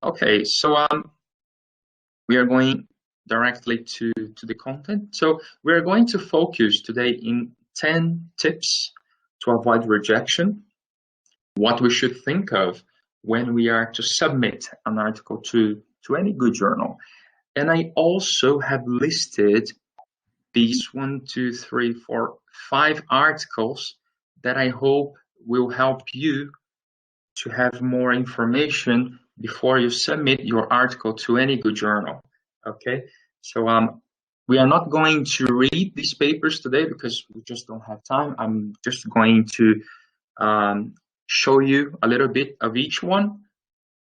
Okay, so we are going directly to the content. So we are going to focus today in 10 tips to avoid rejection, what we should think of when we are to submit an article to any good journal. And I also have listed these 1, 2, 3, 4, 5 articles that I hope will help you to have more information before you submit your article to any good journal. Okay, so we are not going to read these papers today because we just don't have time. I'm just going to show you a little bit of each one,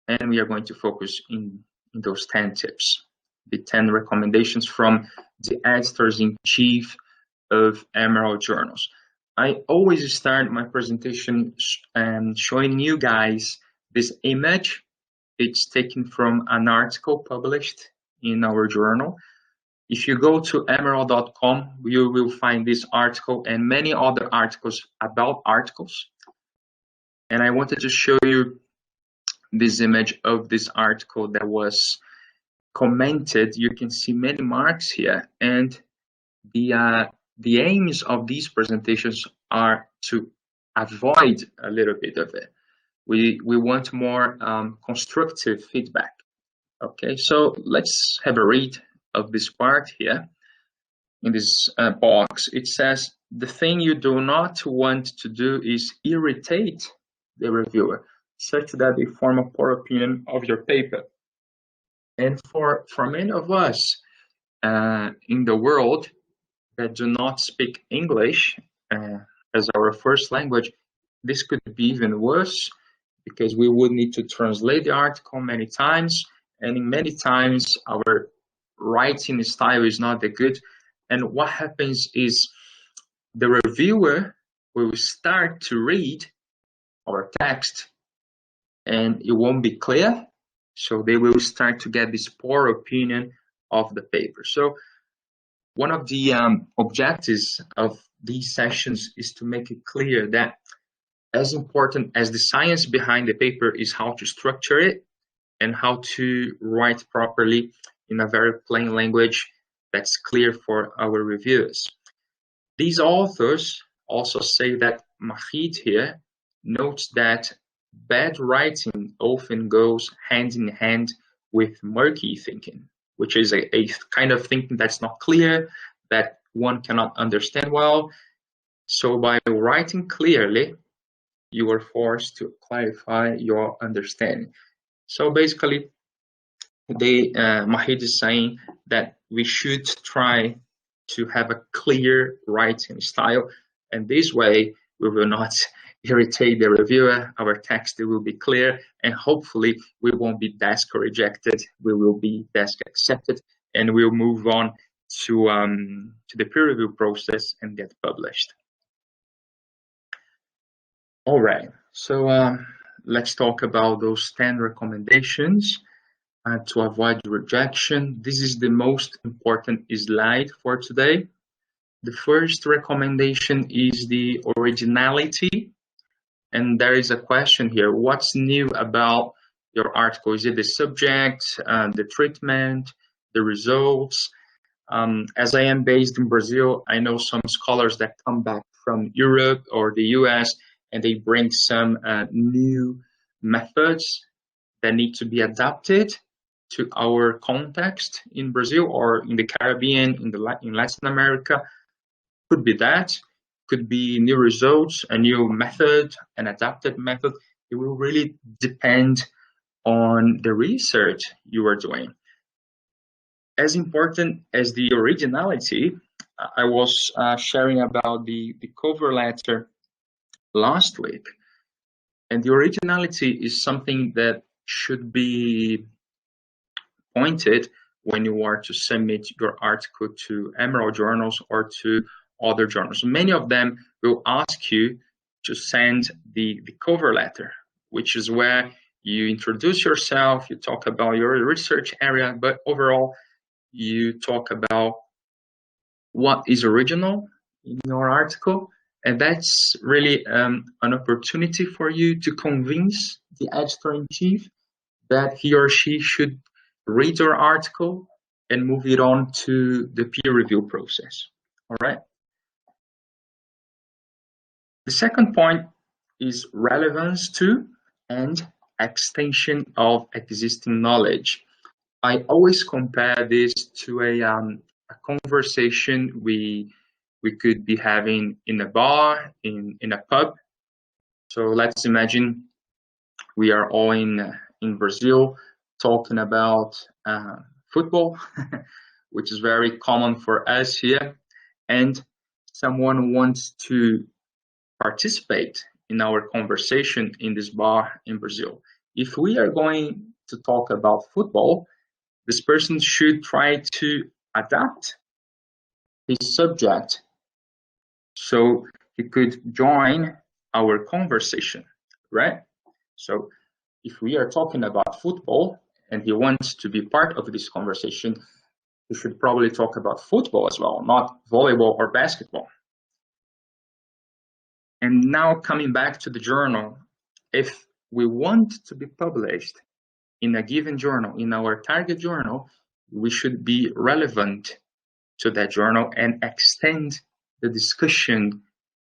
and we are going to focus in those 10 tips, the 10 recommendations from the editors-in-chief of Emerald Journals. I always start my presentation showing you guys this image. It's taken from an article published in our journal. If you go to emerald.com, you will find this article and many other articles about articles. And I wanted to show you this image of this article that was commented. You can see many marks here, and the aims of these presentations are to avoid a little bit of it. We want more constructive feedback. Okay, so let's have a read of this part here. In this box, it says, the thing you do not want to do is irritate the reviewer, such that they form a poor opinion of your paper. And for many of us in the world that do not speak English as our first language, this could be even worse because we would need to translate the article many times, and in many times our writing style is not that good. And what happens is the reviewer will start to read our text and it won't be clear, so they will start to get this poor opinion of the paper. So one of the objectives of these sessions is to make it clear that as important as the science behind the paper is how to structure it and how to write properly in a very plain language that's clear for our reviewers. These authors also say that Mahid here notes that bad writing often goes hand in hand with murky thinking, which is a kind of thinking that's not clear, that one cannot understand well. So by writing clearly, you are forced to clarify your understanding. So basically, Mahid is saying that we should try to have a clear writing style, and this way we will not irritate the reviewer. Our text will be clear, and hopefully we won't be desk rejected. We will be desk accepted, and we'll move on to the peer review process and get published. All right, so let's talk about those 10 recommendations to avoid rejection. This is the most important slide for today. The first recommendation is the originality. And there is a question here, what's new about your article? Is it the subject, the treatment, the results? As I am based in Brazil, I know some scholars that come back from Europe or the US, and they bring some new methods that need to be adapted to our context in Brazil or in the Caribbean, in Latin America. Could be that, could be new results, a new method, an adapted method. It will really depend on the research you are doing. As important as the originality, I was sharing about the cover letter last week, and the originality is something that should be pointed when you are to submit your article to Emerald Journals or to other journals. Many of them will ask you to send the cover letter, which is where you introduce yourself, you talk about your research area, but overall you talk about what is original in your article. And that's really an opportunity for you to convince the editor-in-chief that he or she should read your article and move it on to the peer review process. All right. The second point is relevance to and extension of existing knowledge. I always compare this to a conversation we could be having in a bar, in a pub. So let's imagine we are all in Brazil talking about football, which is very common for us here, and someone wants to participate in our conversation in this bar in Brazil. If we are going to talk about football, this person should try to adapt his subject so he could join our conversation, right? So if we are talking about football and he wants to be part of this conversation, he should probably talk about football as well, not volleyball or basketball. And now coming back to the journal, if we want to be published in a given journal, in our target journal, we should be relevant to that journal and extend the discussion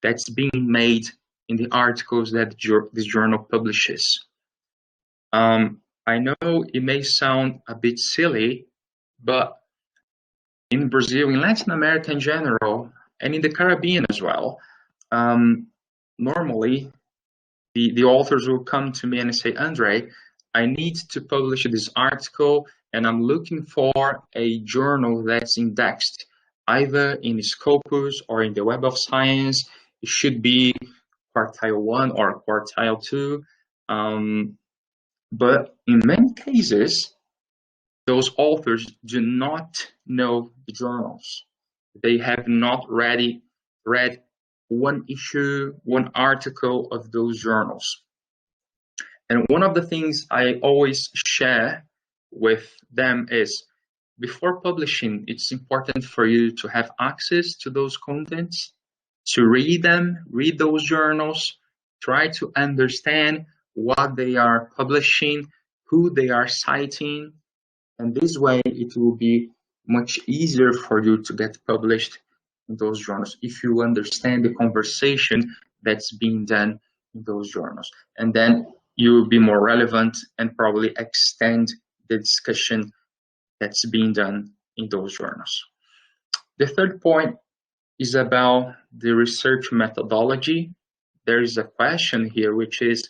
that's being made in the articles that this journal publishes. I know it may sound a bit silly, but in Brazil, in Latin America in general, and in the Caribbean as well, normally the authors will come to me and say, Andre, I need to publish this article and I'm looking for a journal that's indexed either in Scopus or in the Web of Science. It should be quartile 1 or quartile 2. But in many cases, those authors do not know the journals. They have not read one issue, one article of those journals. And one of the things I always share with them is, before publishing, it's important for you to have access to those contents, to read them, read those journals, try to understand what they are publishing, who they are citing, and this way it will be much easier for you to get published in those journals if you understand the conversation that's being done in those journals. And then you will be more relevant and probably extend the discussion that's being done in those journals. The third point is about the research methodology. There is a question here, which is,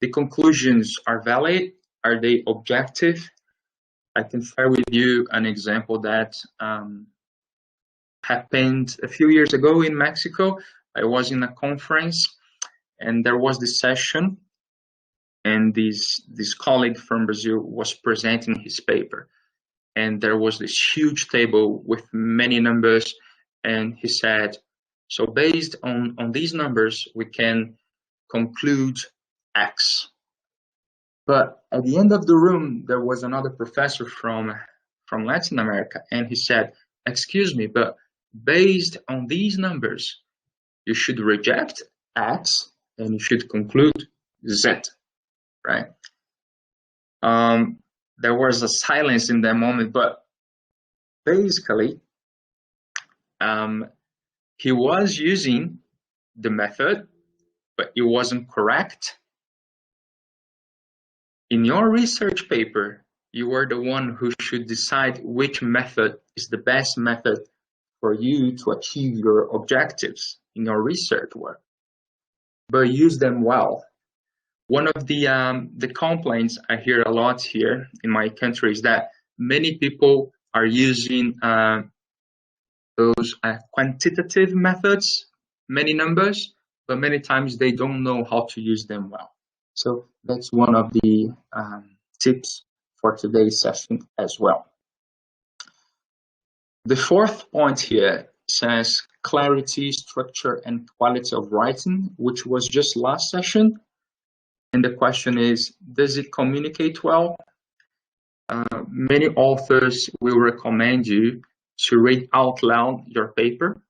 the conclusions are valid? Are they objective? I can share with you an example that happened a few years ago in Mexico. I was in a conference and there was this session, and this colleague from Brazil was presenting his paper. And there was this huge table with many numbers, and he said, so based on these numbers, we can conclude X. But at the end of the room, there was another professor from Latin America, and he said, excuse me, but based on these numbers, you should reject X and you should conclude Z, right? There was a silence in that moment, but basically, he was using the method, but it wasn't correct. In your research paper, you are the one who should decide which method is the best method for you to achieve your objectives in your research work, but use them well. One of the complaints I hear a lot here in my country is that many people are using those quantitative methods, many numbers, but many times they don't know how to use them well. So that's one of the tips for today's session as well. The fourth point here says clarity, structure, and quality of writing, which was just last session. And the question is, does it communicate well? Many authors will recommend you to read out loud your paper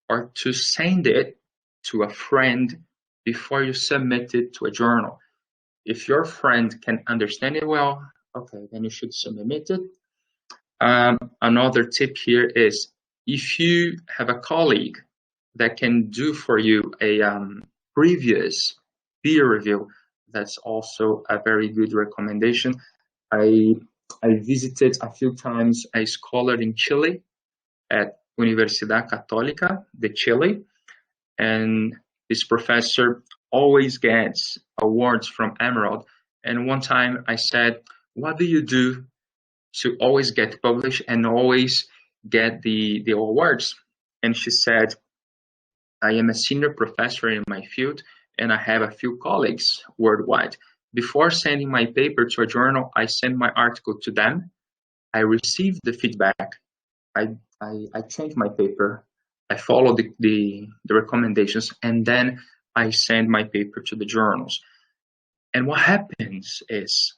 or to send it to a friend before you submit it to a journal. If your friend can understand it well, okay, then you should submit it. Another tip here is if you have a colleague that can do for you a previous peer review, that's also a very good recommendation. I visited a few times a scholar in Chile at Universidad Católica de Chile, and this professor always gets awards from Emerald. And one time I said, what do you do to always get published and always get the awards? And she said, I am a senior professor in my field and I have a few colleagues worldwide. Before sending my paper to a journal, I send my article to them. I receive the feedback. I change my paper. I follow the recommendations, and then I send my paper to the journals. And what happens is,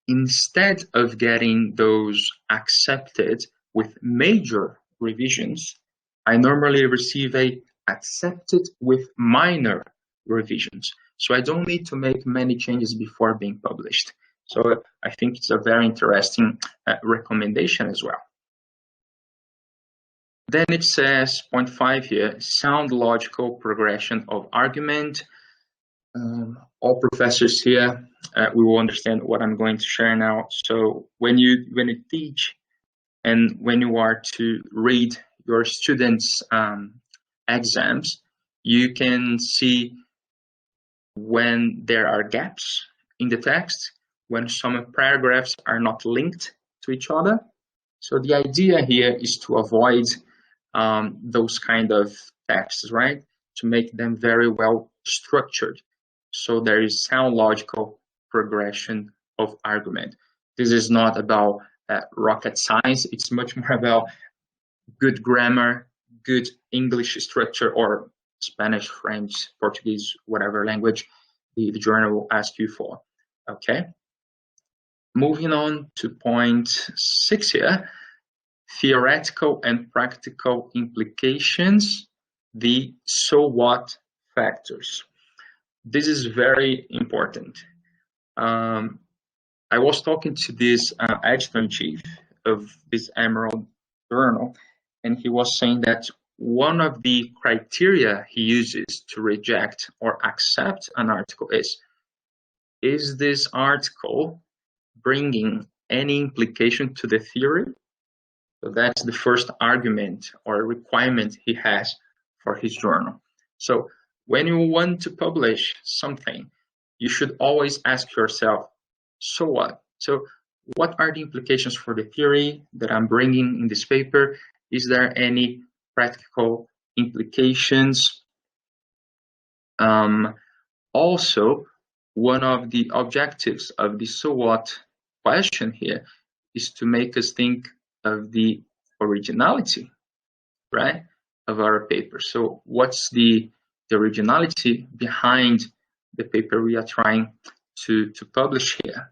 instead of getting those accepted with major revisions, I normally receive a accepted with minor revisions. So I don't need to make many changes before being published. So I think it's a very interesting recommendation as well. Then it says, point 5 here, sound logical progression of argument. All professors here, we will understand what I'm going to share now. So when you teach and when you are to read your students' exams, you can see when there are gaps in the text, when some paragraphs are not linked to each other. So the idea here is to avoid those kind of texts, right? To make them very well structured. So there is sound logical progression of argument. This is not about rocket science. It's much more about good grammar, good English structure, or Spanish, French, Portuguese, whatever language the journal will ask you for, okay? Moving on to point 6 here, theoretical and practical implications, the so what factors. This is very important. I was talking to this editor-in-chief of this Emerald journal, and he was saying that one of the criteria he uses to reject or accept an article is this article bringing any implication to the theory? So that's the first argument or requirement he has for his journal. So when you want to publish something, you should always ask yourself, so what? So what are the implications for the theory that I'm bringing in this paper? Is there any practical implications? Also, one of the objectives of the so what question here is to make us think of the originality, right, of our paper. So what's the originality behind the paper we are trying to publish here?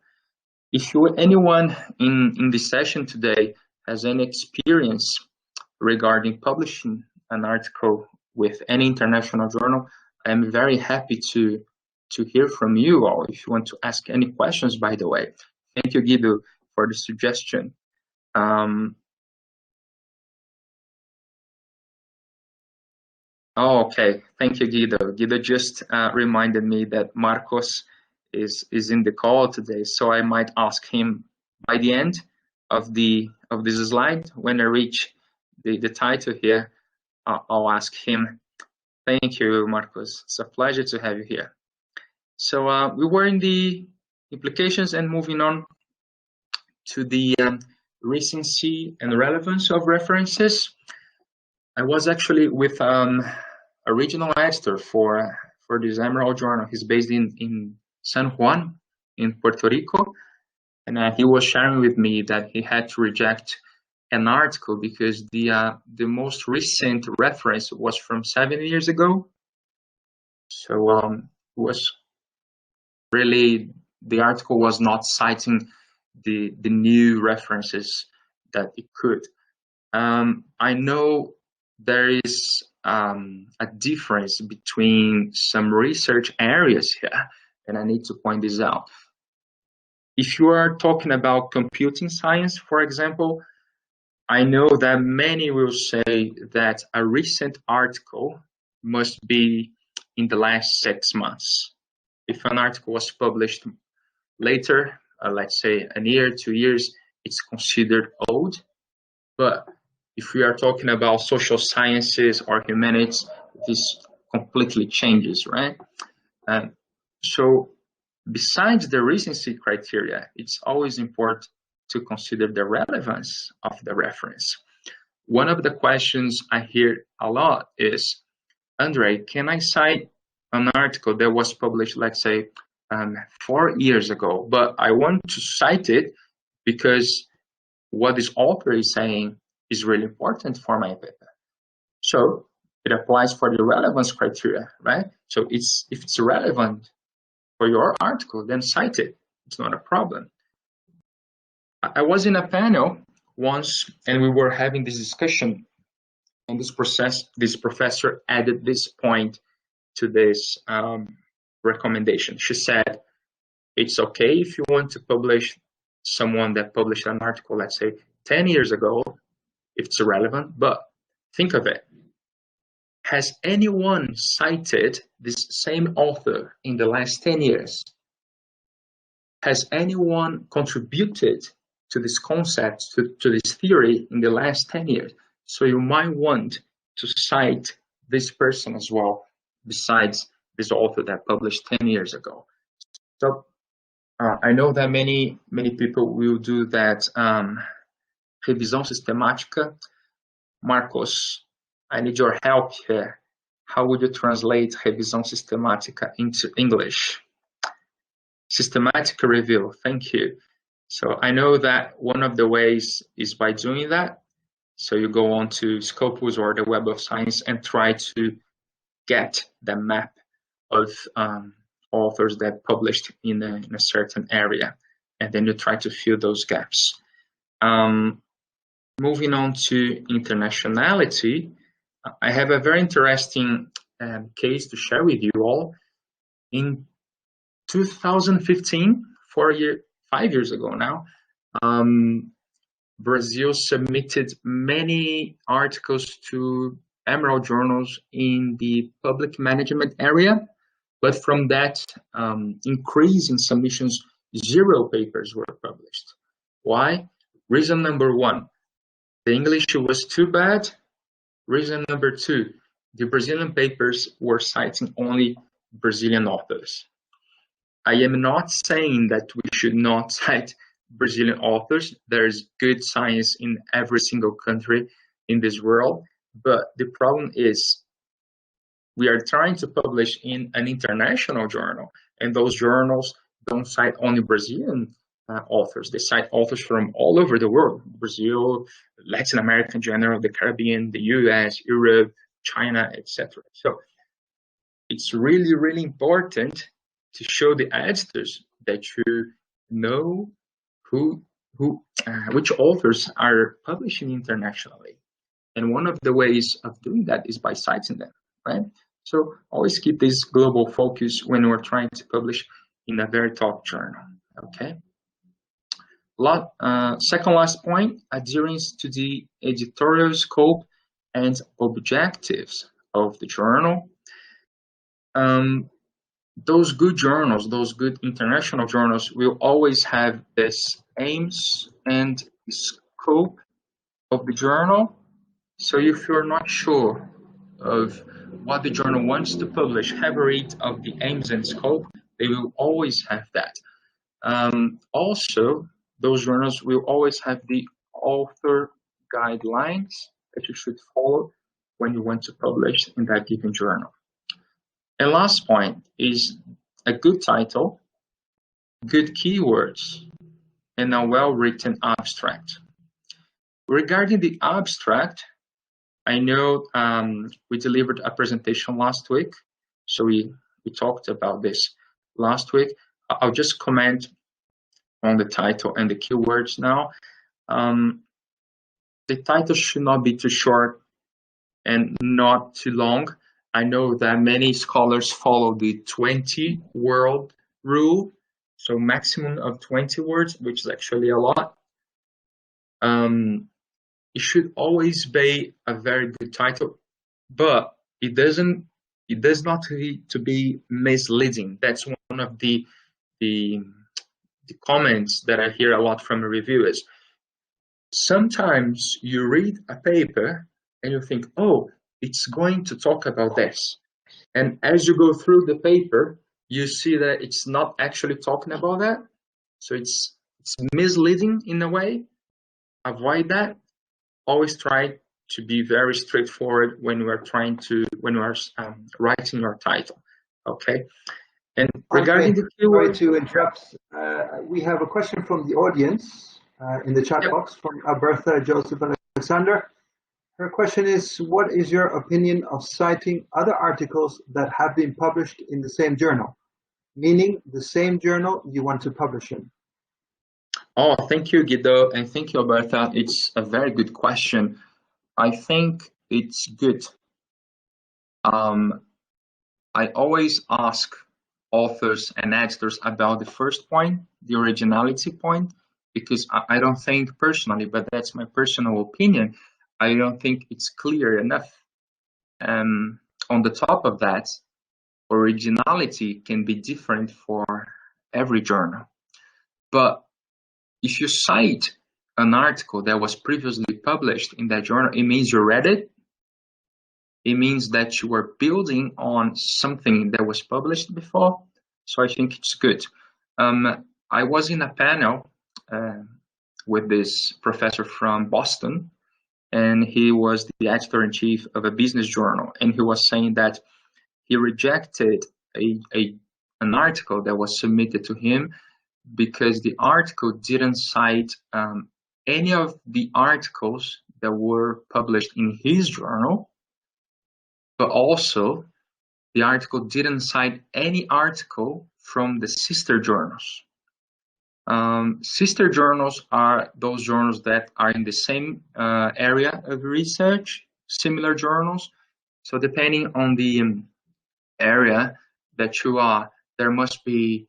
If anyone in this session today has any experience regarding publishing an article with any international journal, I'm very happy to hear from you all. If you want to ask any questions, by the way. Thank you, Guido, for the suggestion. Oh, okay. Thank you, Guido. Guido just reminded me that Marcos is in the call today, so I might ask him by the end of this slide. When I reach the title here, I'll ask him. Thank you, Marcos. It's a pleasure to have you here. So we were in the implications and moving on to the recency and relevance of references. I was actually with a regional editor for this Emerald journal. He's based in San Juan in Puerto Rico, and he was sharing with me that he had to reject an article because the most recent reference was from 7 years ago. So it was really, the article was not citing the new references that it could. I know there is a difference between some research areas here, and I need to point this out. If you are talking about computing science, for example, I know that many will say that a recent article must be in the last 6 months. If an article was published later, let's say a year, 2 years, it's considered old. But if we are talking about social sciences or humanities, this completely changes, right? So besides the recency criteria, it's always important to consider the relevance of the reference. One of the questions I hear a lot is, Andre, can I cite an article that was published, let's say, 4 years ago, but I want to cite it because what this author is saying is really important for my paper. So it applies for the relevance criteria, right? So if it's relevant for your article, then cite it. It's not a problem. I was in a panel once and we were having this discussion, and this professor added this point to this recommendation. She said, it's okay if you want to publish someone that published an article, let's say 10 years ago, if it's relevant, but think of it. Has anyone cited this same author in the last 10 years? Has anyone contributed to this concept, to this theory in the last 10 years? So you might want to cite this person as well, besides this author that published 10 years ago. So I know that many people will do that revisão sistemática. Marcos, I need your help here. How would you translate revisão sistemática into English? Systematic review, thank you. So I know that one of the ways is by doing that. So you go on to Scopus or the Web of Science and try to get the map of authors that published in a certain area, and then you try to fill those gaps. Moving on to internationality, I have a very interesting case to share with you all. In 2015, 5 years ago now, Brazil submitted many articles to Emerald journals in the public management area, but from that increase in submissions, 0 papers were published. Why? Reason number 1, the English was too bad. Reason number 2, the Brazilian papers were citing only Brazilian authors. I am not saying that we should not cite Brazilian authors. There's good science in every single country in this world, but the problem is we are trying to publish in an international journal, and those journals don't cite only Brazilian authors. They cite authors from all over the world: Brazil, Latin America in general, the Caribbean, the US, Europe, China, etc. So it's really, really important to show the editors that you know which authors are publishing internationally. And one of the ways of doing that is by citing them, right? So always keep this global focus when we're trying to publish in a very top journal, okay? Second last point, adherence to the editorial scope and objectives of the journal. Those good journals, those good international journals will always have this aims and scope of the journal. So if you're not sure of what the journal wants to publish, have a read of the aims and scope. They will always have that. Also, those journals will always have the author guidelines that you should follow when you want to publish in that given journal. And last point is a good title, good keywords, and a well-written abstract. Regarding the abstract, I know we delivered a presentation last week, so we talked about this last week. I'll just comment on the title and the keywords now. The title should not be too short and not too long. I know that many scholars follow the 20-word rule, so maximum of 20 words, which is actually a lot. It should always be a very good title, but it does not need to be misleading. That's one of the comments that I hear a lot from reviewers. Sometimes you read a paper and you think, oh, it's going to talk about this. And as you go through the paper, you see that it's not actually talking about that. So it's misleading in a way. Avoid that. Always try to be very straightforward when you are writing your title. Okay. And regarding the keyword, sorry to interrupt. We have a question from the audience in the chat box from Alberta Joseph Alexander. Her question is, what is your opinion of citing other articles that have been published in the same journal, meaning the same journal you want to publish in? Oh, thank you, Guido, and thank you, Alberta. It's a very good question. I think it's good. I always ask authors and editors about the first point, the originality point, because I don't think personally, but that's my personal opinion, I don't think it's clear enough. On the top of that, originality can be different for every journal. But if you cite an article that was previously published in that journal, it means you read it. It means that you are building on something that was published before. So I think it's good. I was in a panel with this professor from Boston, and he was the editor-in-chief of a business journal. And he was saying that he rejected an article that was submitted to him because the article didn't cite any of the articles that were published in his journal, but also the article didn't cite any article from the sister journals. Sister journals are those journals that are in the same area of research, similar journals. So depending on the area that you are, there must be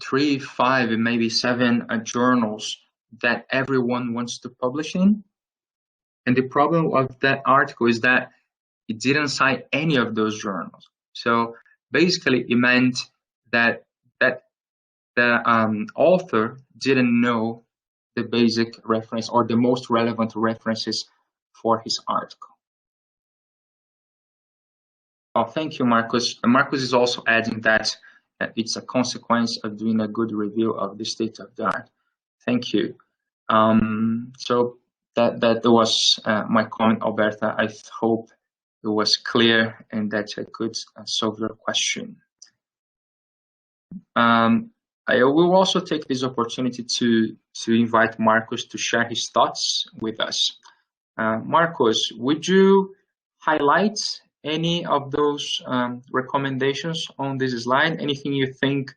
3, 5, and maybe 7 journals that everyone wants to publish in. And the problem of that article is that it didn't cite any of those journals. So basically it meant that the author didn't know the basic reference or the most relevant references for his article. Oh, thank you, Marcus. Marcus is also adding that it's a consequence of doing a good review of the state of the art. Thank you. So that was my comment, Alberta. I hope it was clear and that I could solve your question. I will also take this opportunity to invite Marcus to share his thoughts with us. Marcus, would you highlight any of those recommendations on this slide? Anything you think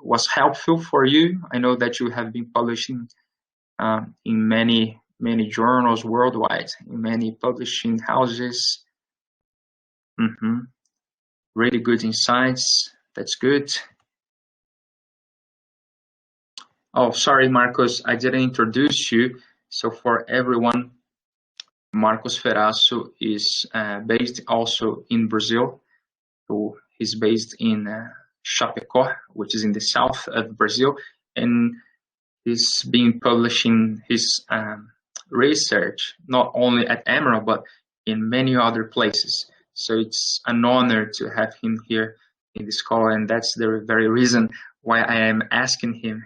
was helpful for you? I know that you have been publishing in many journals worldwide, in many publishing houses. Really good insights. That's good. Oh, sorry, Marcos, I didn't introduce you. So for everyone, Marcos Ferasso is based also in Brazil. So he's based in Chapecó, which is in the south of Brazil, and he's been publishing his research not only at Emerald but in many other places. So it's an honor to have him here in this call, and that's the very reason why I am asking him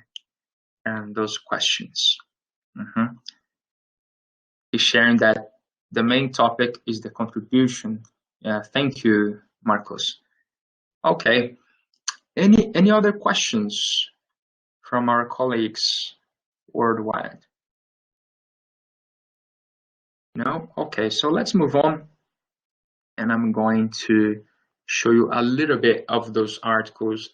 those questions. He's sharing that the main topic is the contribution. Thank you, Marcos. Okay. Any other questions from our colleagues worldwide? No? Okay, so let's move on. And I'm going to show you a little bit of those articles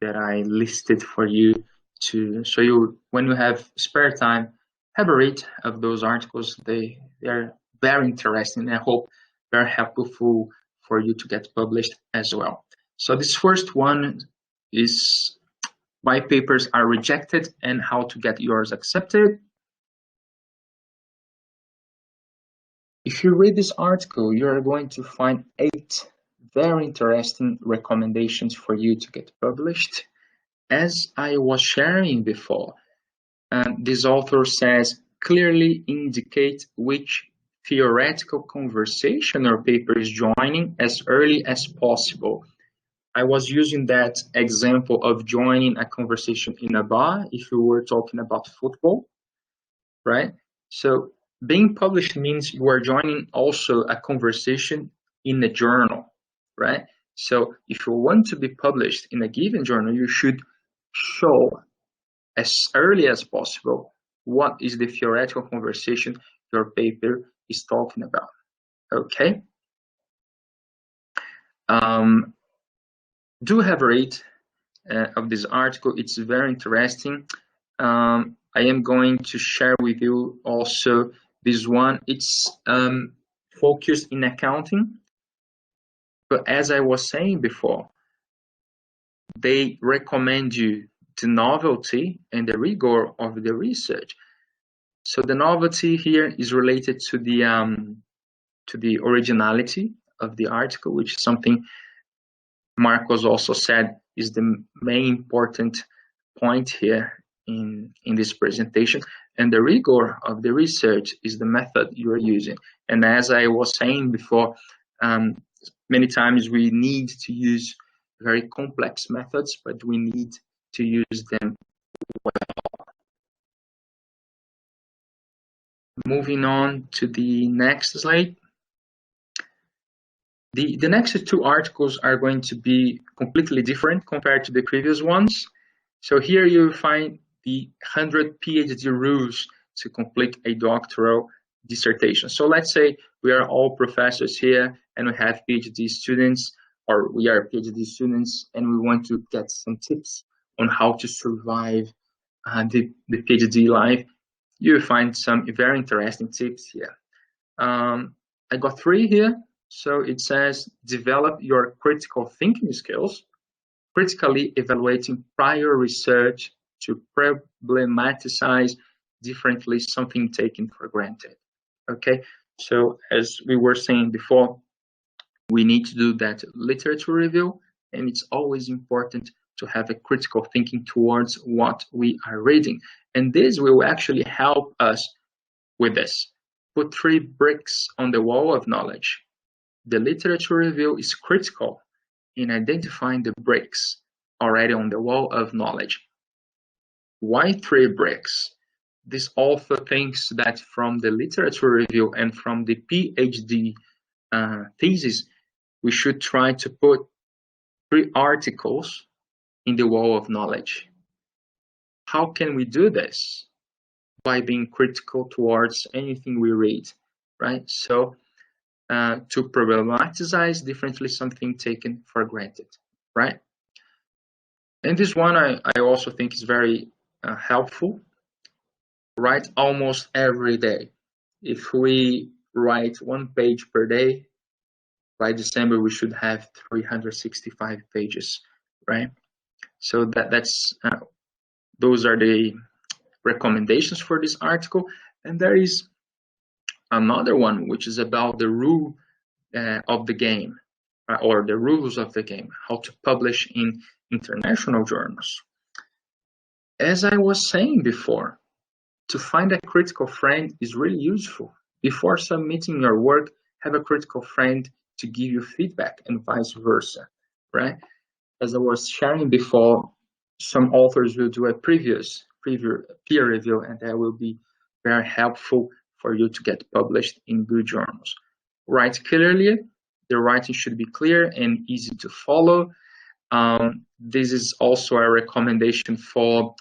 that I listed for you to show you when you have spare time. Have a read of those articles. They're very interesting, and I hope they're helpful for you to get published as well. So this first one is why papers are rejected and how to get yours accepted. If you read this article, you are going to find 8 very interesting recommendations for you to get published. As I was sharing before, this author says, clearly indicate which theoretical conversation or paper is joining as early as possible. I was using that example of joining a conversation in a bar if you were talking about football, right? So being published means you are joining also a conversation in a journal, right? So if you want to be published in a given journal, you should show as early as possible what is the theoretical conversation your paper is talking about, okay? Do have a read of this article. It's very interesting. I am going to share with you also this one. It's focused in accounting, but as I was saying before, they recommend you the novelty and the rigor of the research. So the novelty here is related to the originality of the article, which is something Marcos also said is the main important point here in this presentation. And the rigor of the research is the method you are using. And as I was saying before, many times we need to use very complex methods, but we need to use them well. Moving on to the next slide. The next 2 articles are going to be completely different compared to the previous ones. So here you find the 100 PhD rules to complete a doctoral dissertation. So let's say we are all professors here and we have PhD students, or we are PhD students, and we want to get some tips on how to survive the PhD life. You find some very interesting tips here. I got 3 here. So it says, develop your critical thinking skills, critically evaluating prior research to problematize differently something taken for granted. Okay, so as we were saying before, we need to do that literature review, and it's always important to have a critical thinking towards what we are reading. And this will actually help us with this. Put 3 bricks on the wall of knowledge. The literature review is critical in identifying the bricks already on the wall of knowledge. Why 3 bricks? This author thinks that from the literature review and from the PhD thesis, we should try to put 3 articles in the wall of knowledge. How can we do this? By being critical towards anything we read, right? So to problematize differently something taken for granted, right? And this one I also think is very helpful. Write almost every day. If we write 1 page per day, by December we should have 365 pages, right? So that's those are the recommendations for this article. And there is another one which is about the rule of the game, or the rules of the game, how to publish in international journals. As I was saying before, to find a critical friend is really useful. Before submitting your work, have a critical friend to give you feedback and vice versa, right? As I was sharing before, some authors will do a previous peer review, and that will be very helpful for you to get published in good journals. Write clearly. The writing should be clear and easy to follow. This is also a recommendation for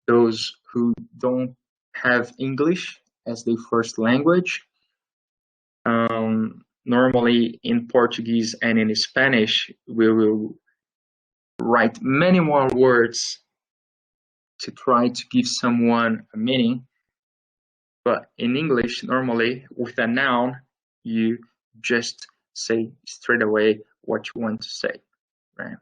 those who don't have English as their first language. Normally in Portuguese and in Spanish, we will write many more words to try to give someone a meaning. But in English, normally with a noun, you just say straight away what you want to say, right?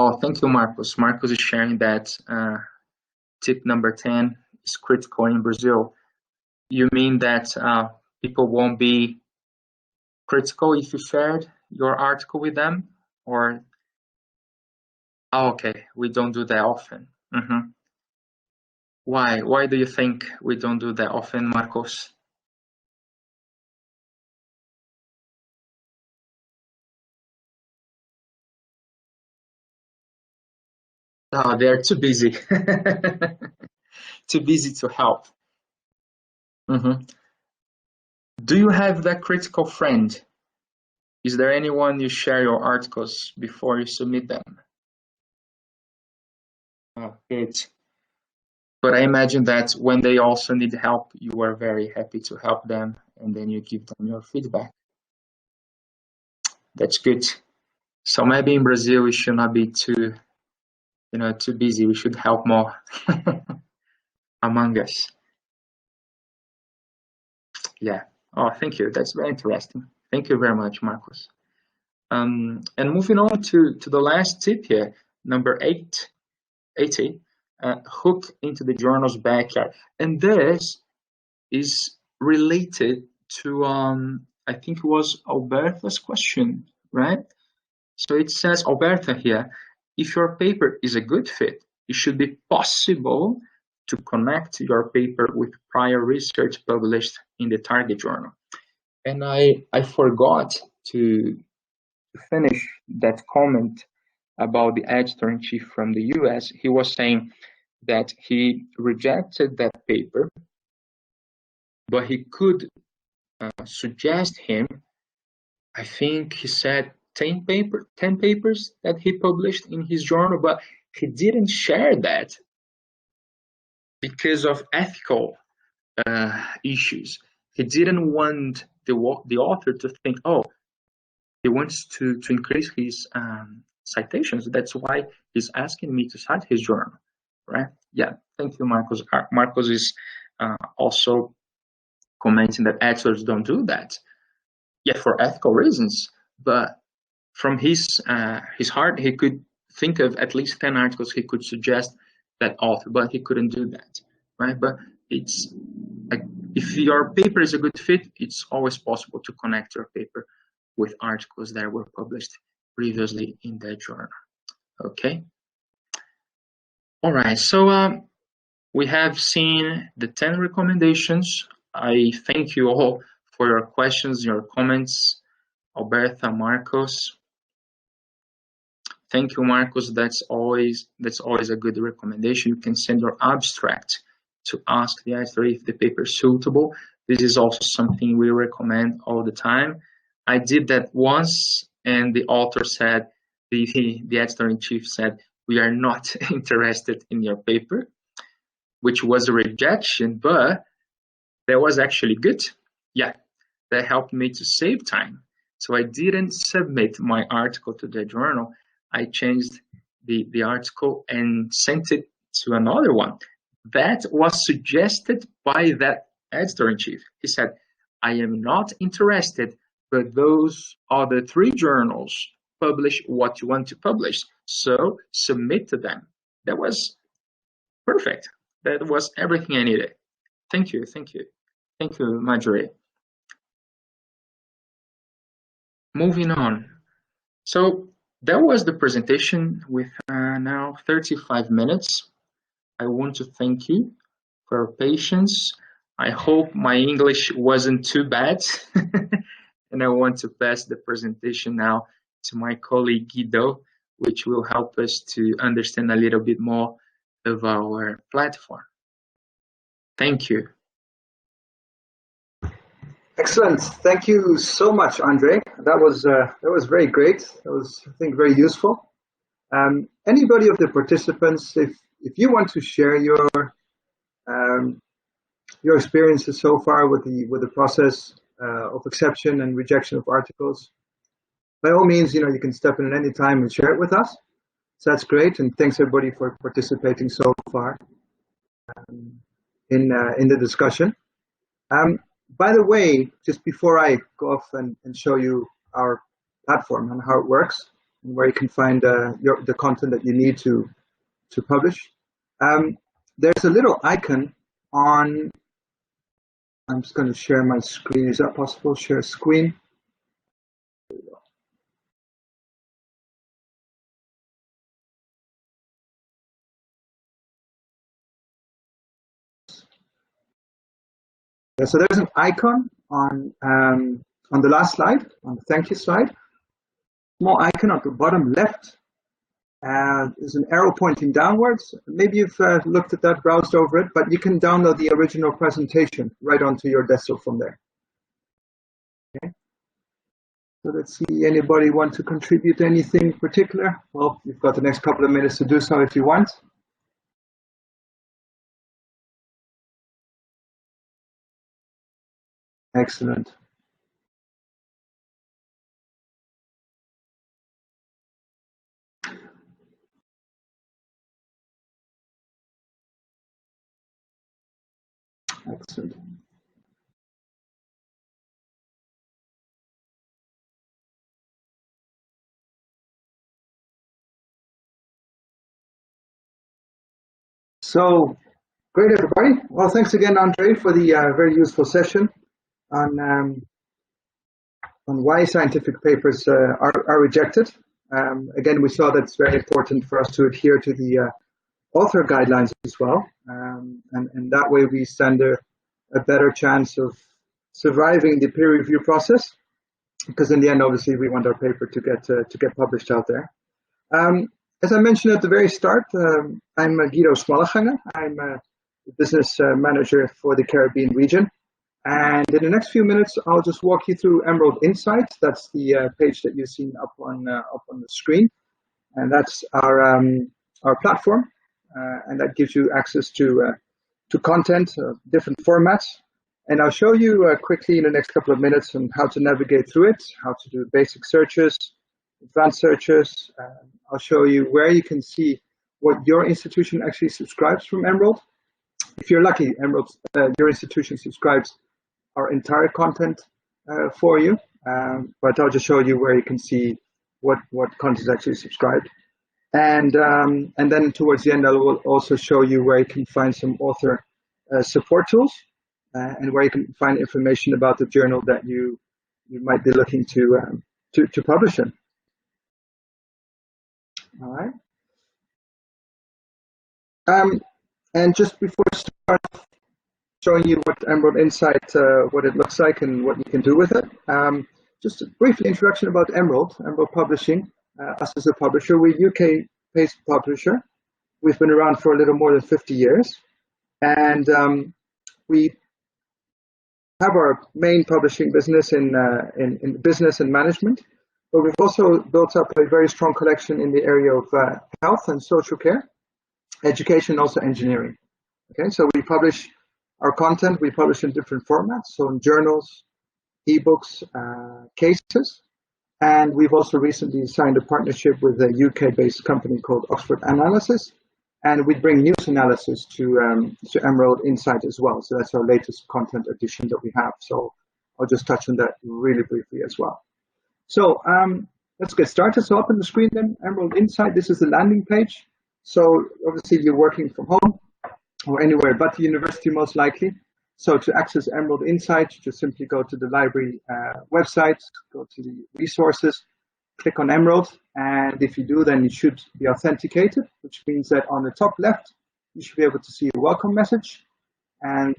Oh, thank you, Marcos. Marcos is sharing that tip number 10 is critical in Brazil. You mean that people won't be critical if you shared your article with them? Or, oh, okay, we don't do that often. Why? Why do you think we don't do that often, Marcos? Oh, they're too busy. Too busy to help. Do you have that critical friend? Is there anyone you share your articles before you submit them? Oh, good. But I imagine that when they also need help, you are very happy to help them, and then you give them your feedback. That's good. So maybe in Brazil we should not be too, too busy. We should help more among us. Yeah. Oh, thank you. That's very interesting. Thank you very much, Marcos. And moving on to the last tip here, number 80, hook into the journal's backyard. And this is related to, I think it was Alberta's question, right? So it says, Alberta here, if your paper is a good fit, it should be possible to connect your paper with prior research published in the target journal. And I forgot to finish that comment about the editor-in-chief from the US. He was saying that he rejected that paper, but he could suggest him, I think he said 10 papers that he published in his journal, but he didn't share that because of ethical issues. He didn't want the author to think, oh, he wants to increase his citations. That's why he's asking me to cite his journal, right? Yeah, thank you, Marcos. Marcos is also commenting that editors don't do that. Yeah, for ethical reasons, but from his heart, he could think of at least 10 articles he could suggest that author, but he couldn't do that, right? But it's like, if your paper is a good fit, it's always possible to connect your paper with articles that were published previously in that journal. Okay. All right. So we have seen the 10 recommendations. I thank you all for your questions, your comments. Alberta, Marcos. Thank you, Marcos. That's always a good recommendation. You can send your abstract to ask the editor if the paper is suitable. This is also something we recommend all the time. I did that once, and the author said, the editor-in-chief said, we are not interested in your paper, which was a rejection, but that was actually good. Yeah, that helped me to save time. So I didn't submit my article to the journal. I changed the article and sent it to another one. That was suggested by that editor-in-chief. He said, I am not interested, but those other 3 journals publish what you want to publish. So submit to them. That was perfect. That was everything I needed. Thank you, thank you. Thank you, Marjorie. Moving on. So that was the presentation with now 35 minutes. I want to thank you for your patience. I hope my English wasn't too bad. And I want to pass the presentation now to my colleague Guido, which will help us to understand a little bit more of our platform. Thank you. Excellent. Thank you so much, Andre. That was very great. That was, I think, very useful. Anybody of the participants, if you want to share your experiences so far with the process of acceptance and rejection of articles, by all means, you can step in at any time and share it with us. So that's great, and thanks everybody for participating so far in the discussion. By the way, just before I go off and show you our platform and how it works, and where you can find the content that you need to publish. There's a little icon on. I'm just going to share my screen. Is that possible? Share screen. So there's an icon on the last slide, on the thank you slide. Small icon at the bottom left. There's an arrow pointing downwards. Maybe you've looked at that, browsed over it, but you can download the original presentation right onto your desktop from there. Okay. So let's see, anybody want to contribute anything in particular? Well, you've got the next couple of minutes to do so if you want. Excellent. Excellent. So, great, everybody. Well, thanks again, Andre, for the very useful session on why scientific papers are rejected. Again, we saw that it's very important for us to adhere to the author guidelines as well, and that way we stand a better chance of surviving the peer review process, because in the end, obviously, we want our paper to get published out there. As I mentioned at the very start, I'm Guido Smalleganger. I'm a business manager for the Caribbean region. And in the next few minutes, I'll just walk you through Emerald Insights. That's the page that you've seen up on the screen. And that's our platform. And that gives you access to content, different formats. And I'll show you quickly in the next couple of minutes on how to navigate through it, how to do basic searches, advanced searches. I'll show you where you can see what your institution actually subscribes from Emerald. If you're lucky, Emerald, your institution subscribes our entire content for you, but I'll just show you where you can see what content is actually subscribed. And then towards the end, I will also show you where you can find some author support tools and where you can find information about the journal that you might be looking to publish in. All right. And just before I start showing you what Emerald Insight, what it looks like and what you can do with it, just a brief introduction about Emerald Publishing. Us as a publisher, we're a UK-based publisher. We've been around for a little more than 50 years. And we have our main publishing business in business and management, but we've also built up a very strong collection in the area of health and social care, education, and also engineering. Okay, so we publish our content, we publish in different formats, so in journals, ebooks, cases, and we've also recently signed a partnership with a UK-based company called Oxford Analysis, and we bring news analysis to Emerald Insight as well. So that's our latest content addition that we have. So I'll just touch on that really briefly as well. So let's get started. So up on the screen then, Emerald Insight, this is the landing page. So obviously you're working from home or anywhere but the university most likely. So to access Emerald Insight, you just simply go to the library website, go to the resources, click on Emerald, and if you do, then you should be authenticated, which means that on the top left, you should be able to see a welcome message and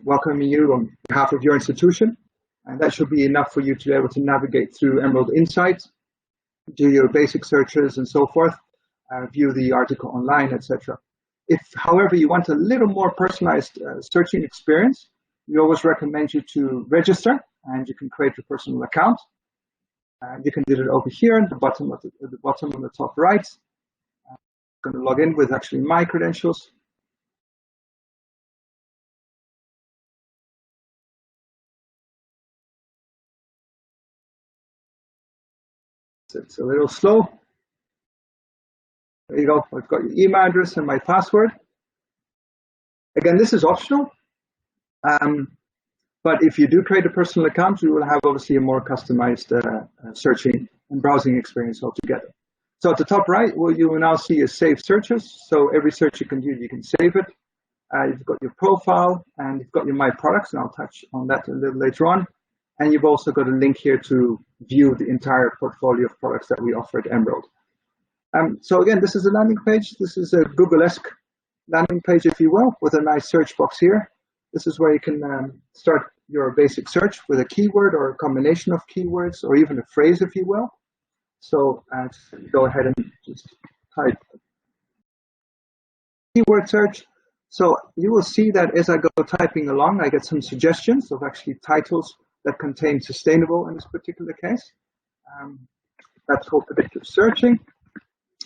welcoming you on behalf of your institution. And that should be enough for you to be able to navigate through Emerald Insight, do your basic searches and so forth, view the article online, etc. If, however, you want a little more personalized searching experience, we always recommend you to register, and you can create a personal account. You can do it over here at the bottom on the top right. I'm going to log in with actually my credentials. It's a little slow. There you go. I've got your email address and my password. Again, this is optional. But if you do create a personal account, you will have obviously a more customized searching and browsing experience altogether. So at the top right, what you will now see is save searches. So every search you can do, you can save it. You've got your profile and you've got your My Products, and I'll touch on that a little later on. And you've also got a link here to view the entire portfolio of products that we offer at Emerald. So again, this is a landing page. This is a Google-esque landing page, if you will, with a nice search box here. This is where you can start your basic search with a keyword or a combination of keywords, or even a phrase, if you will. So just go ahead and just type keyword search. So you will see that as I go typing along, I get some suggestions of actually titles that contain sustainable in this particular case. That's called predictive searching.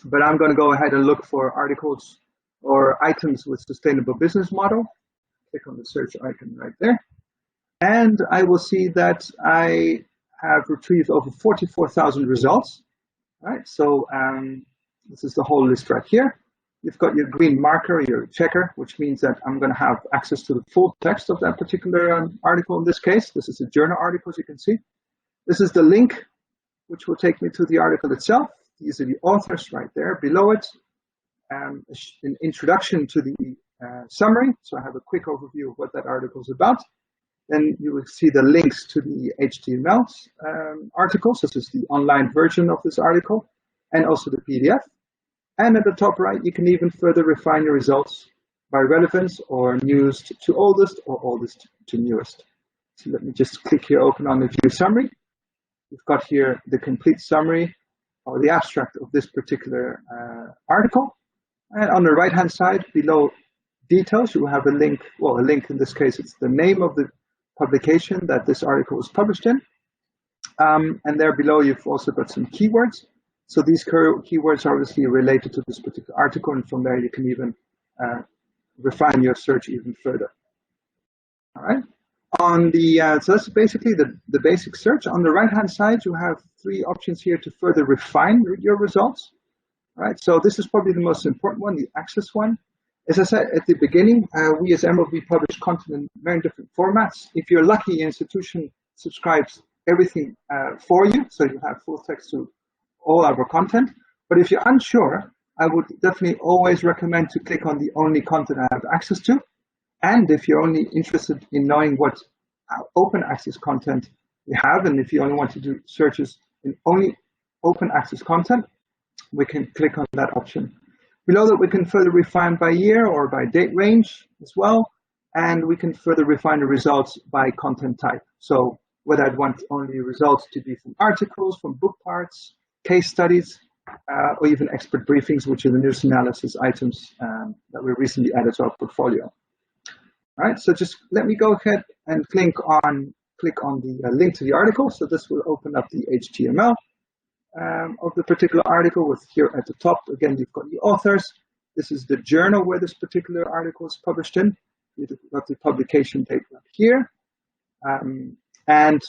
But I'm going to go ahead and look for articles or items with sustainable business model. Click on the search icon right there. And I will see that I have retrieved over 44,000 results. All right, so this is the whole list right here. You've got your green marker, your checker, which means that I'm going to have access to the full text of that particular article in this case. This is a journal article, as you can see. This is the link, which will take me to the article itself. These are the authors right there below it. An introduction to the summary. So I have a quick overview of what that article is about. Then you will see the links to the HTML articles. This is the online version of this article, and also the PDF. And at the top right, you can even further refine your results by relevance, or newest to oldest, or oldest to newest. So let me just click here, open on the view summary. We've got here the complete summary or the abstract of this particular article. And on the right-hand side, below details, you will have a link. Well, a link in this case, it's the name of the publication that this article was published in. And there below, you've also got some keywords. So these keywords are obviously related to this particular article, and from there you can even refine your search even further. All right. On the so that's basically the basic search. On the right-hand side, you have three options here to further refine your results. All right. So this is probably the most important one, the access one. As I said at the beginning, we as Emerald, we publish content in very different formats. If you're lucky, your institution subscribes everything for you, so you have full text to all our content. But if you're unsure, I would definitely always recommend to click on the only content I have access to. And if you're only interested in knowing what open access content we have, and if you only want to do searches in only open access content, we can click on that option. Below that, we can further refine by year or by date range as well. And we can further refine the results by content type. So whether I'd want only results to be from articles, from book parts, case studies, or even expert briefings, which are the news analysis items that we recently added to our portfolio. All right, so just let me go ahead and click on the link to the article. So this will open up the HTML of the particular article with here at the top. Again, you've got the authors. This is the journal where this particular article is published in. You've got the publication date right here. And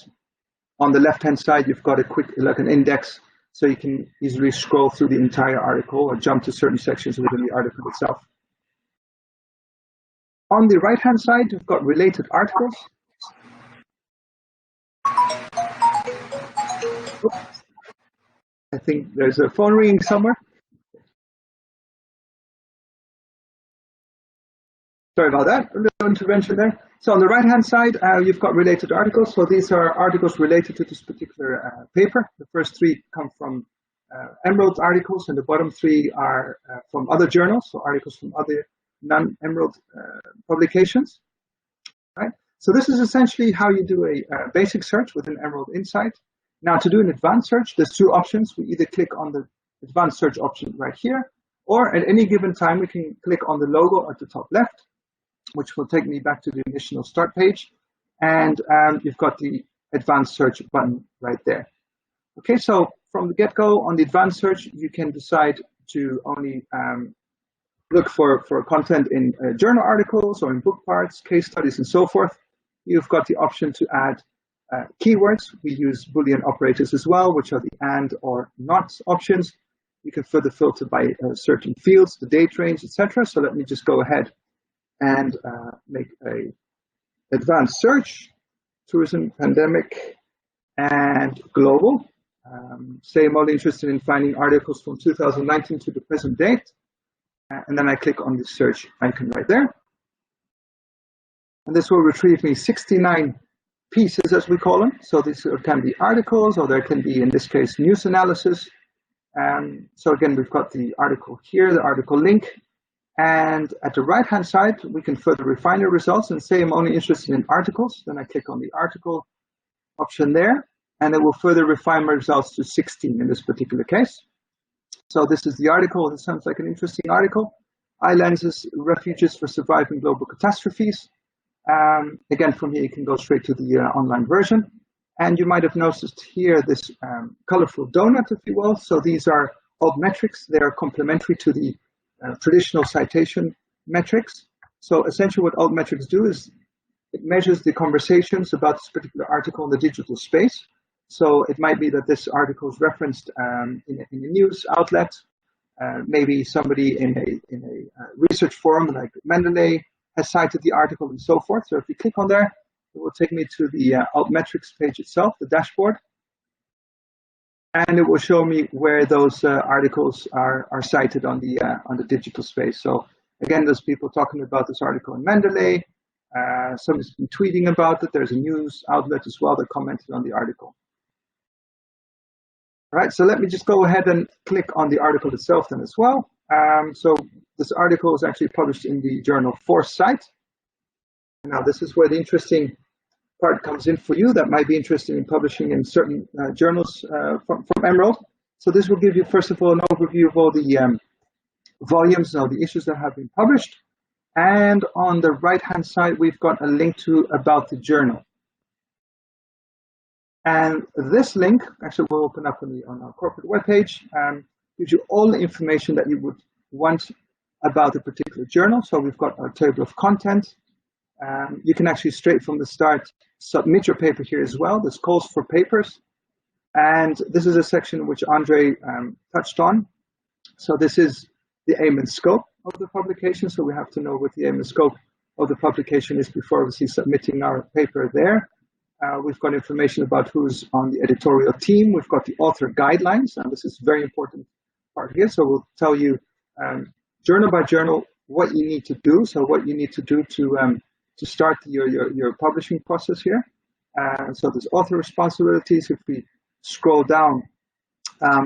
on the left-hand side, you've got a quick, like an index, so you can easily scroll through the entire article or jump to certain sections within the article itself. On the right-hand side, you've got related articles. Oops. I think there's a phone ringing somewhere. Sorry about that, a little intervention there. So on the right-hand side, you've got related articles. So these are articles related to this particular paper. The first three come from Emerald articles, and the bottom three are from other journals, so articles from other non-Emerald publications. Right? So this is essentially how you do a basic search within Emerald Insight. Now, to do an advanced search, there's two options. We either click on the advanced search option right here, or at any given time, we can click on the logo at the top left, which will take me back to the initial start page. And you've got the advanced search button right there. Okay, so from the get-go on the advanced search, you can decide to only look for content in journal articles or in book parts, case studies, and so forth. You've got the option to add keywords. We use Boolean operators as well, which are the and or not options. You can further filter by certain fields, the date range, etc. So let me just go ahead and make a advanced search. tourism, pandemic, and global. Say I'm only interested in finding articles from 2019 to the present date. And then I click on the search icon right there. And this will retrieve me 69 pieces, as we call them. So these can be articles, or there can be, in this case, news analysis. So again, we've got the article here, the article link. And at the right-hand side, we can further refine the results and say I'm only interested in articles. Then I click on the article option there, and it will further refine my results to 16 in this particular case. So this is the article. It sounds like an interesting article. Eye lenses, refuges for surviving global catastrophes. Again, from here, you can go straight to the online version. And you might have noticed here this colorful donut, if you will. So these are alt metrics. They are complementary to the traditional citation metrics. So essentially what alt metrics do is it measures the conversations about this particular article in the digital space. So it might be that this article is referenced in a news outlet, maybe somebody in a research forum like Mendeley has cited the article and so forth. So if you click on there, it will take me to the Altmetrics page itself, the dashboard. And it will show me where those articles are cited on the digital space. So again, there's people talking about this article in Mendeley. Somebody's been tweeting about it. There's a news outlet as well that commented on the article. All right, so let me just go ahead and click on the article itself then as well. So this article is actually published in the journal Foresight. Now this is where the interesting part comes in for you that might be interested in publishing in certain journals from Emerald. So this will give you, first of all, an overview of all the volumes of the issues that have been published. And on the right-hand side, we've got a link to about the journal. And this link actually will open up on our corporate webpage, gives you all the information that you would want about a particular journal. So we've got our table of content. You can actually straight from the start submit your paper here as well. There's calls for papers. And this is a section which Andre touched on. So this is the aim and scope of the publication. So we have to know what the aim and scope of the publication is before obviously submitting our paper there. We've got information about who's on the editorial team. We've got the author guidelines, and this is a very important part here. So we'll tell you journal by journal what you need to do. So what you need to do to start your publishing process here. So there's author responsibilities. If we scroll down,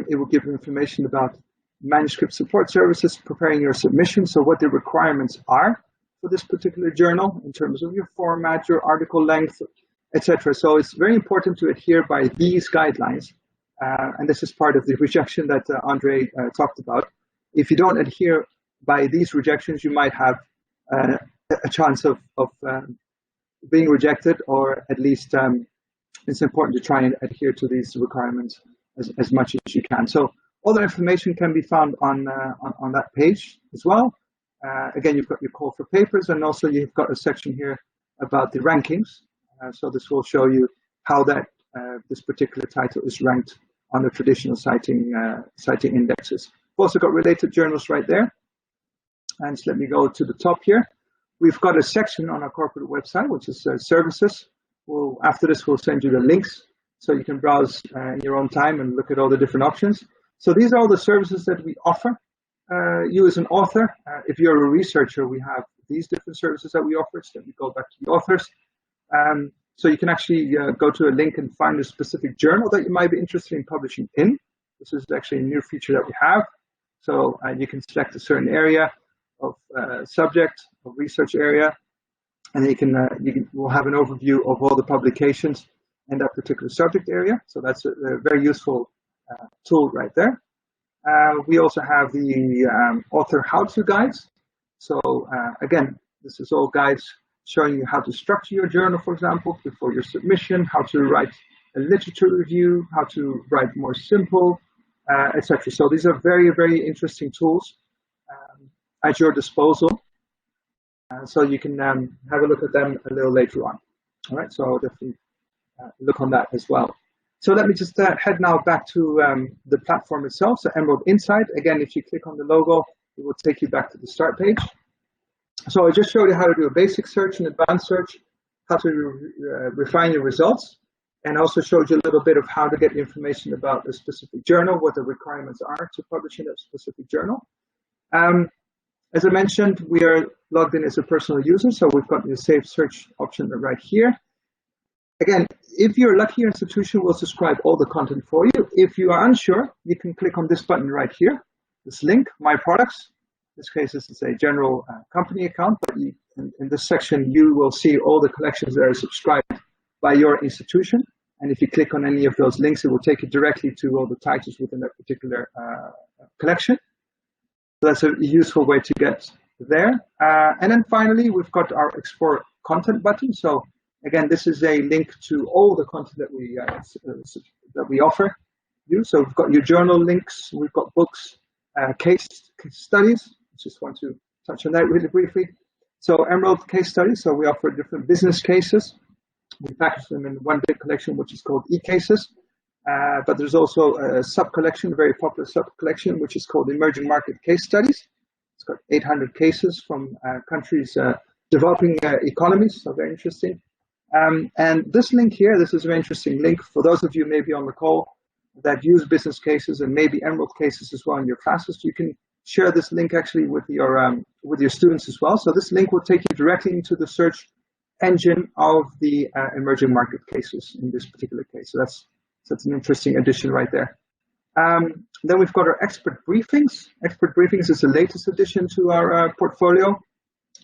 it will give you information about manuscript support services, preparing your submission. So what the requirements are for this particular journal in terms of your format, your article length, etc. So it's very important to adhere by these guidelines. And this is part of the rejection that Andre talked about. If you don't adhere by these rejections, you might have a chance of being rejected, or at least it's important to try and adhere to these requirements as much as you can. So all the information can be found on that page as well. Again, you've got your call for papers, and also you've got a section here about the rankings. So this will show you how that this particular title is ranked on the traditional citing indexes. We've also got related journals right there. And so let me go to the top here. We've got a section on our corporate website, which is services. After this, we'll send you the links so you can browse in your own time and look at all the different options. So these are all the services that we offer. You as an author, if you're a researcher, we have these different services that we offer. So let me go back to the authors. So you can actually go to a link and find a specific journal that you might be interested in publishing in. This is actually a new feature that we have. So you can select a certain area of subject, of research area, and we'll have an overview of all the publications in that particular subject area. So that's a very useful tool right there. We also have the author how-to guides. So again, this is all guides showing you how to structure your journal, for example, before your submission, how to write a literature review, how to write more simple, etc. So these are very, very interesting tools at your disposal. So you can have a look at them a little later on. All right, so I'll definitely look on that as well. So let me just head now back to the platform itself, so Emerald Insight. Again, if you click on the logo, it will take you back to the start page. So I just showed you how to do a basic search and advanced search. how to refine your results, and also showed you a little bit of how to get information about a specific journal, what the requirements are to publish in a specific journal. As I mentioned, we are logged in as a personal user, so we've got the Save Search option right here. Again, if you're lucky, your institution will subscribe all the content for you. If you are unsure, you can click on this button right here, this link, My Products. In this case, this is a general company account, but in this section, you will see all the collections that are subscribed by your institution. And if you click on any of those links, it will take you directly to all the titles within that particular collection. So that's a useful way to get there. And then finally, we've got our Explore Content button. So again, this is a link to all the content that we offer you. So we've got your journal links, we've got books, case studies. I just want to touch on that really briefly. So Emerald case studies. So we offer different business cases. We package them in one big collection, which is called e-cases. But there's also a sub-collection, a very popular sub-collection, which is called Emerging Market Case Studies. It's got 800 cases from countries, developing economies, so very interesting. And this link here, this is a very interesting link for those of you maybe on the call that use business cases and maybe Emerald cases as well in your classes. You can share this link actually with your students as well. So this link will take you directly into the search engine of the emerging market cases in this particular case. So that's an interesting addition right there. Then we've got our expert briefings. Expert briefings is the latest addition to our portfolio.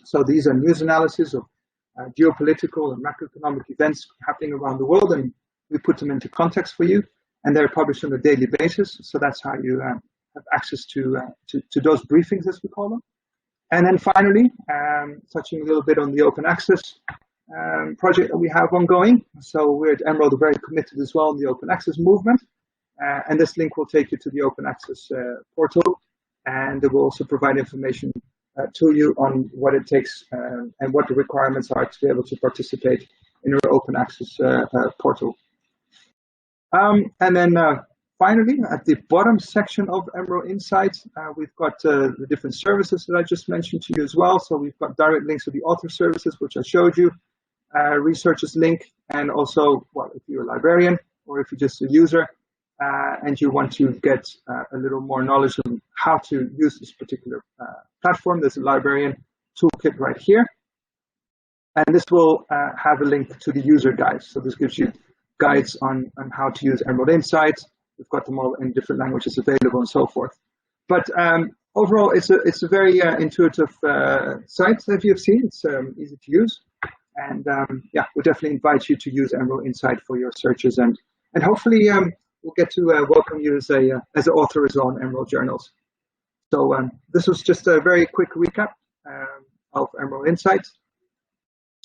So these are news analysis of geopolitical and macroeconomic events happening around the world, and we put them into context for you, and they're published on a daily basis. So that's how you have access to those briefings, as we call them. And then finally, touching a little bit on the open access project that we have ongoing. So we're at Emerald very committed as well in the open access movement. And this link will take you to the open access portal, and it will also provide information to you on what it takes and what the requirements are to be able to participate in our open access portal. And then finally, at the bottom section of Emerald Insights, we've got the different services that I just mentioned to you as well. So we've got direct links to the author services, which I showed you, researchers link, and also, well, if you're a librarian or if you're just a user and you want to get a little more knowledge on how to use this particular platform, there's a librarian toolkit right here. And this will have a link to the user guides. So this gives you guides on how to use Emerald Insights. We've got them all in different languages available and so forth. But overall, it's a very intuitive site that you've seen. It's easy to use. And yeah, we definitely invite you to use Emerald Insight for your searches. And hopefully we'll get to welcome you as an author as well on Emerald Journals. So this was just a very quick recap of Emerald Insight.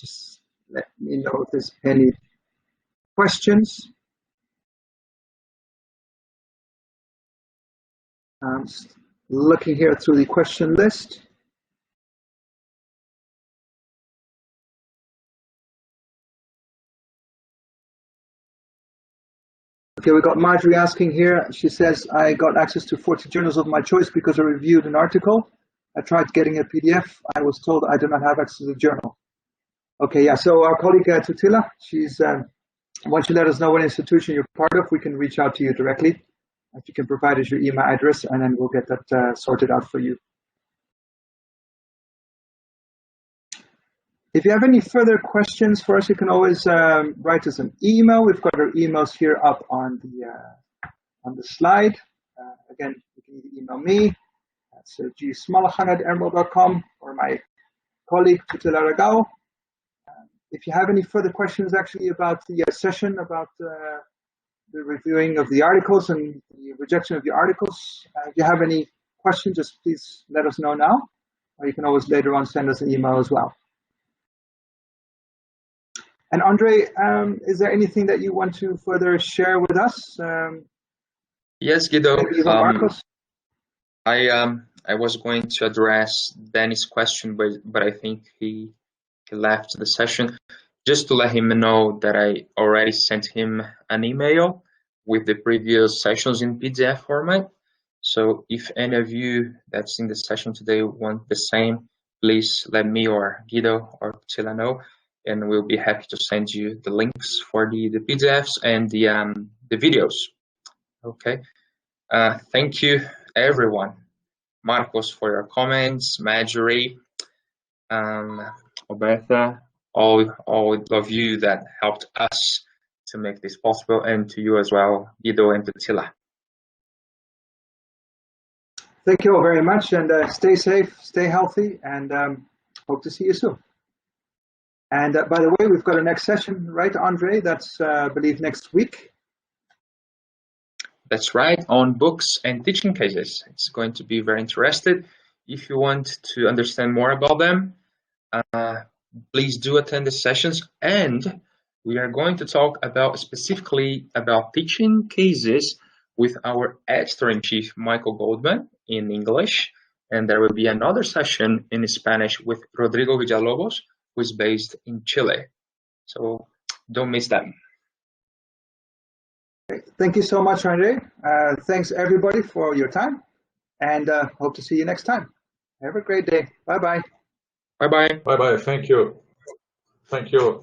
Just let me know if there's any questions. I'm just looking here through the question list. Okay, we got Marjorie asking here. She says, I got access to 40 journals of my choice because I reviewed an article. I tried getting a PDF. I was told I do not have access to the journal. Okay, yeah, so our colleague Tutila, she's, once you let us know what institution you're part of, we can reach out to you directly. If you can provide us your email address, and then we'll get that sorted out for you. If you have any further questions for us, you can always write us an email. We've got our emails here up on the slide. Again, you can either email me, that's gsmalachan@emerald.com, or my colleague Tutila Ragao. If you have any further questions actually about the session, about the reviewing of the articles and the rejection of the articles, if you have any questions, just please let us know now, or you can always later on send us an email as well. And Andre, is there anything that you want to further share with us? Yes, Guido. I was going to address Danny's question, but I think he left the session. Just to let him know that I already sent him an email with the previous sessions in PDF format. So if any of you that's in the session today want the same, please let me or Guido or Tila know, and we'll be happy to send you the links for the PDFs and the videos. Okay. Thank you, everyone. Marcos, for your comments, Marjorie, Roberta, all of you that helped us to make this possible, and to you as well, Guido and Tatila. Thank you all very much, and stay safe, stay healthy, and hope to see you soon. And by the way, we've got a next session, right, Andre? That's, I believe, next week. That's right, on books and teaching cases. It's going to be very interesting. If you want to understand more about them, please do attend the sessions. And we are going to talk about specifically about teaching cases with our editor-in-chief, Michael Goldman, in English. And there will be another session in Spanish with Rodrigo Villalobos, who is based in Chile. So don't miss that. Thank you so much, Andre. Thanks, everybody, for your time, and hope to see you next time. Have a great day. Bye-bye. Bye-bye. Bye-bye. Thank you. Thank you,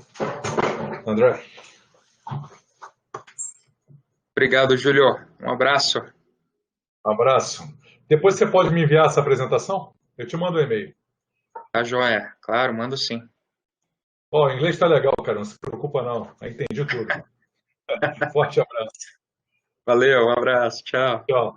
André. Obrigado, Júlio. Abraço. Abraço. Depois você pode me enviar essa apresentação? Eu te mando um e-mail. Tá joia. Claro, mando sim. O inglês tá legal, cara. Não se preocupa, não. Eu entendi tudo. Forte abraço. Valeu, um abraço. Tchau. Tchau.